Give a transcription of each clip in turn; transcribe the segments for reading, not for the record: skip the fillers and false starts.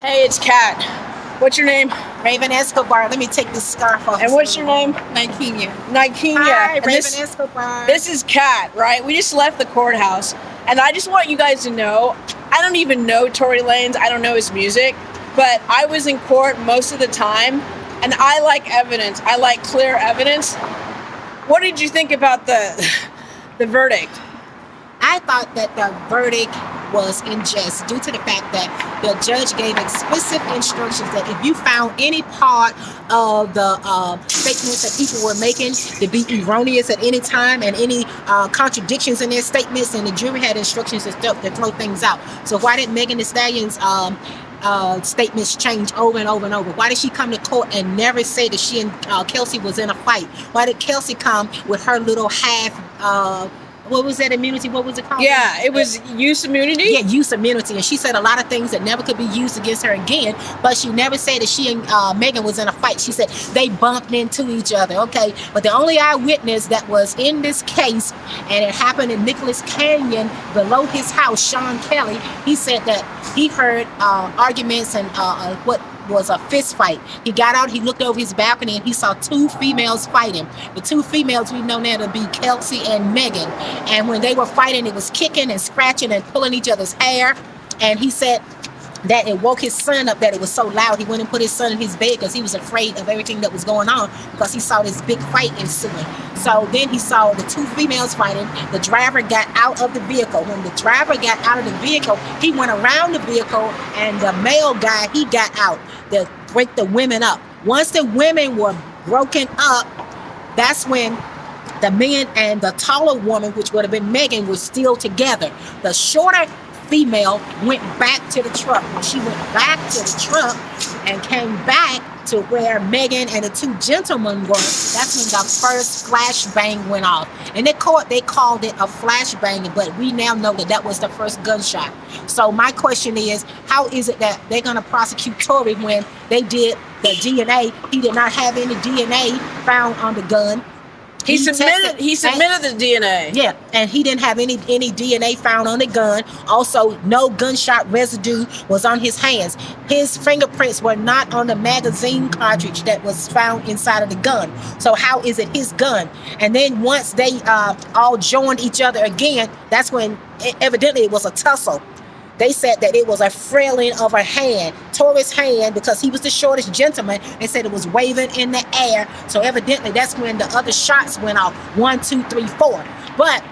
Hey, it's Kat. What's your name? Raven Escobar. Let me take this scarf off. And what's your name? Nikenia. Nikenia. Hi, And Raven Escobar. this is Kat, right? We just left the courthouse. And I just want you guys to know, I don't even know Tory Lanez. I don't know his music. But I was in court most of the time. And I like evidence. I like clear evidence. What did you think about the verdict? I thought that the verdict was unjust due to the fact that the judge gave explicit instructions that if you found any part of the statements that people were making to be erroneous at any time and any contradictions in their statements, and the jury had instructions to throw things out. So why did Megan Thee Stallion's statements change over and over and over? Why did she come to court and never say that she and Kelsey was in a fight? Why did Kelsey come with her little half what was that immunity? What was it called? Yeah, it was use immunity. Yeah, use immunity. And she said a lot of things that never could be used against her again, but she never said that she and Megan was in a fight. She said they bumped into each other, okay? But the only eyewitness that was in this case, and it happened in Nicholas Canyon below his house, Sean Kelly, he said that he heard arguments and what was a fist fight. He got out, he looked over his balcony, and he saw two females fighting. The two females we know now to be Kelsey and Megan. And when they were fighting, it was kicking and scratching and pulling each other's hair. And he said that it woke his son up, that it was so loud. He went and put his son in his bed because he was afraid of everything that was going on, because he saw this big fight ensuing. So then he saw the two females fighting. The driver got out of the vehicle. When the driver got out of the vehicle, he went around the vehicle, and the male guy, he got out to break the women up. Once the women were broken up, that's when the men and the taller woman, which would have been Megan, were still together. The shorter female went back to the truck. When she went back to the truck and came back to where Megan and the two gentlemen were, that's when the first flashbang went off. In the court, they called it a flashbang, but we now know that that was the first gunshot. So my question is, how is it that they're going to prosecute Tory when they did the DNA? He did not have any DNA found on the gun. He submitted the DNA. Yeah, and he didn't have any DNA found on the gun. Also, no gunshot residue was on his hands. His fingerprints were not on the magazine cartridge that was found inside of the gun. So how is it his gun? And then once they all joined each other again, that's when evidently it was a tussle. They said that it was a frailing of a hand, Tory's hand, because he was the shortest gentleman. They said it was waving in the air. So evidently that's when the other shots went off. 1, 2, 3, 4. But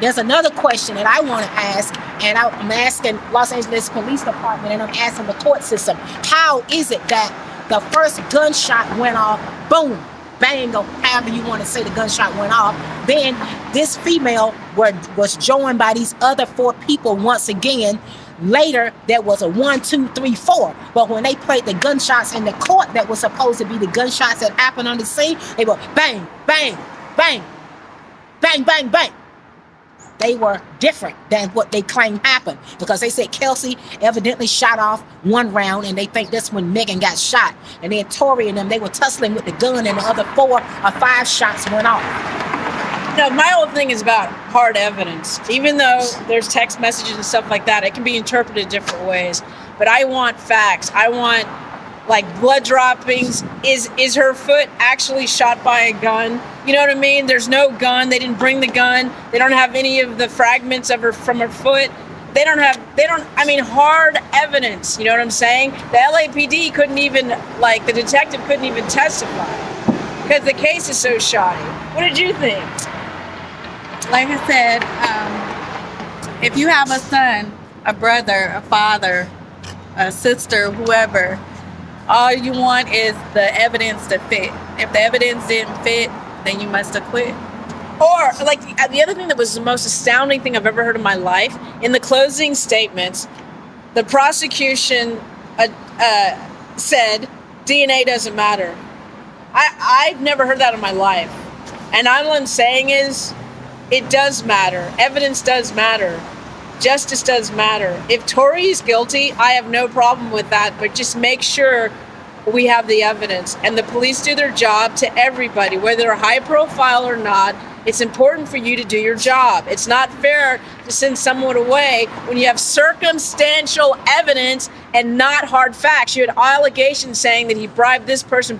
there's another question that I want to ask, and I'm asking Los Angeles Police Department, and I'm asking the court system. How is it that the first gunshot went off, boom, bang, or however you want to say the gunshot went off, then this female was joined by these other 4 people once again. Later, there was a 1, 2, 3, 4. But when they played the gunshots in the court that was supposed to be the gunshots that happened on the scene, they were bang, bang, bang, bang, bang, bang. They were different than what they claim happened, because they said Kelsey evidently shot off 1 round, and they think that's when Megan got shot. And then Tory and them, they were tussling with the gun, and the other 4 or 5 shots went off. No, my whole thing is about hard evidence. Even though there's text messages and stuff like that, it can be interpreted different ways. But I want facts. I want, like, blood droppings. Is her foot actually shot by a gun? You know what I mean? There's no gun. They didn't bring the gun. They don't have any of the fragments of from her foot. Hard evidence. You know what I'm saying? The LAPD couldn't even, the detective couldn't even testify because the case is so shoddy. What did you think? Like I said, if you have a son, a brother, a father, a sister, whoever, all you want is the evidence to fit. If the evidence didn't fit, then you must acquit. Or, the other thing that was the most astounding thing I've ever heard in my life, in the closing statements, the prosecution said DNA doesn't matter. I've never heard that in my life. And all I'm saying is, it does matter. Evidence does matter. Justice does matter. If Tory is guilty, I have no problem with that, but just make sure we have the evidence and the police do their job to everybody, whether they're high profile or not. It's important for you to do your job. It's not fair to send someone away when you have circumstantial evidence and not hard facts. You had allegations saying that he bribed this person,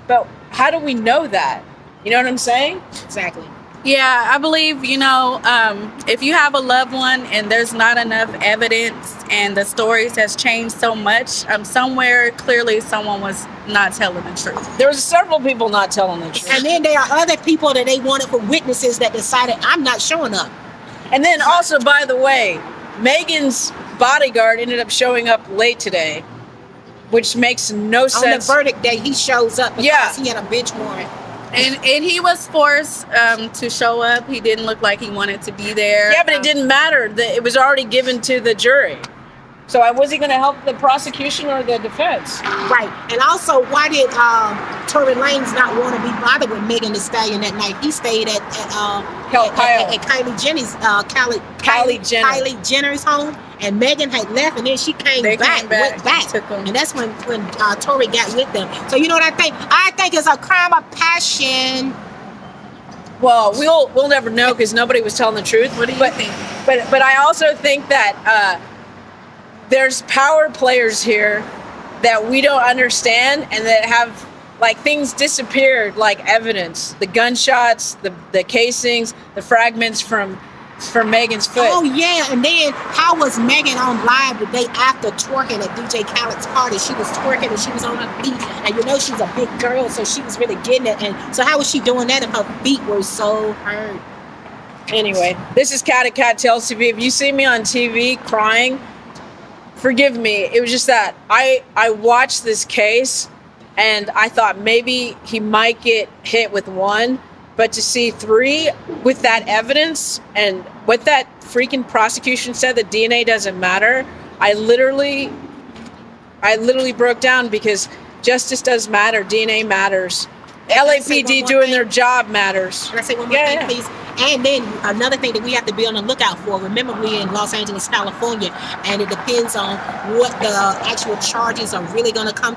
but how do we know that? You know what I'm saying? Exactly. Yeah, I believe, if you have a loved one and there's not enough evidence and the stories has changed so much, somewhere clearly someone was not telling the truth. There was several people not telling the truth. And then there are other people that they wanted for witnesses that decided, I'm not showing up. And then also, by the way, Megan's bodyguard ended up showing up late today, which makes no sense. On the verdict day, he shows up because he had a bench warrant. And he was forced to show up. He didn't look like he wanted to be there. Yeah, but it didn't matter. It was already given to the jury. So was he going to help the prosecution or the defense? Right. And also, why did Tory Lanez not want to be bothered with Megan Thee Stallion that night? He stayed at Kylie Jenner's home, and Megan had left, and then she went back. And that's when Tory got with them. So you know what I think? I think it's a crime of passion. Well, we'll never know because nobody was telling the truth. What do you think? But I also think that there's power players here that we don't understand and that have like things disappeared, like evidence, the gunshots, the casings, the fragments from Megan's foot. Oh yeah, and then how was Megan on live the day after twerking at DJ Khaled's party? She was twerking and she was on her feet, and she's a big girl, so she was really getting it. And so how was she doing that if her feet were so hurt? Anyway, this is Cat at Cat Tales TV. If you see me on TV crying, forgive me. It was just that I watched this case and I thought maybe he might get hit with one, but to see 3 with that evidence and what that freaking prosecution said, that DNA doesn't matter, I literally broke down because justice does matter. DNA matters. LAPD doing their job matters. Can I say one more thing, please? And then another thing that we have to be on the lookout for. Remember, we're in Los Angeles, California, and it depends on what the actual charges are really going to come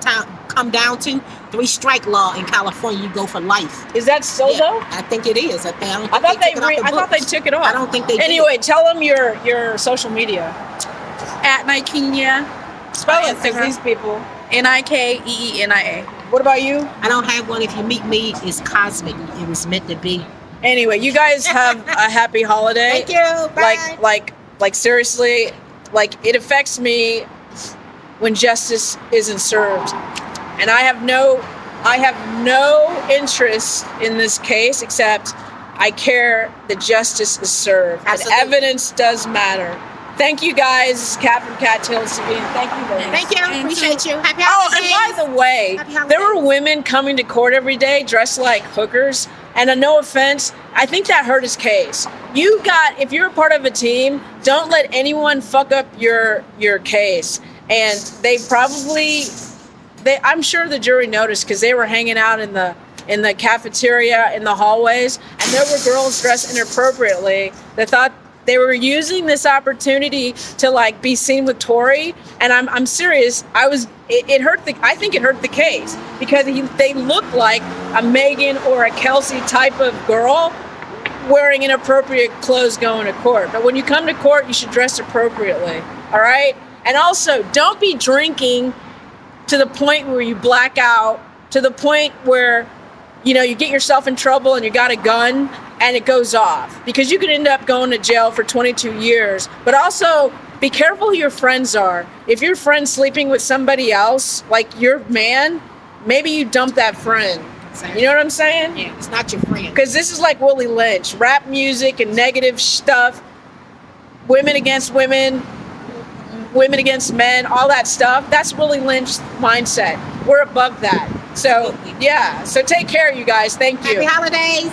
down to. 3-strike law in California, you go for life. Is that so though? I think it is. I thought they took it off. I don't think they did. Anyway, tell them your social media. At Nikenia. Spell it for these people. Nikeenia. What about you? I don't have one. If you meet me, it's cosmic. It was meant to be. Anyway, you guys have a happy holiday. Thank you. Bye. Like seriously, like it affects me when justice isn't served. And I have no interest in this case except I care that justice is served. Absolutely. And evidence does matter. Thank you guys. This is Kat from Cat Tales TV. Thank you guys. Thank you. Appreciate you. Happy Oh, holidays. and by the way, there were women coming to court every day dressed like hookers. And no offense, I think that hurt his case. If you're a part of a team, don't let anyone fuck up your case. And I'm sure the jury noticed because they were hanging out in the cafeteria, in the hallways, and there were girls dressed inappropriately that thought they were using this opportunity to like be seen with Tory. And I'm serious. I think it hurt the case because they looked like a Megan or a Kelsey type of girl wearing inappropriate clothes going to court. But when you come to court, you should dress appropriately. All right. And also, don't be drinking to the point where you black out, to the point where, you get yourself in trouble and you got a gun and it goes off, because you could end up going to jail for 22 years. But also, be careful who your friends are. If your friend's sleeping with somebody else, like your man, maybe you dump that friend. You know what I'm saying? Yeah, it's not your friend. Because this is like Willie Lynch, rap music and negative stuff, women against women, women against men, all that stuff. That's Willie Lynch mindset. We're above that. So, yeah. So take care, you guys. Thank you. Happy holidays.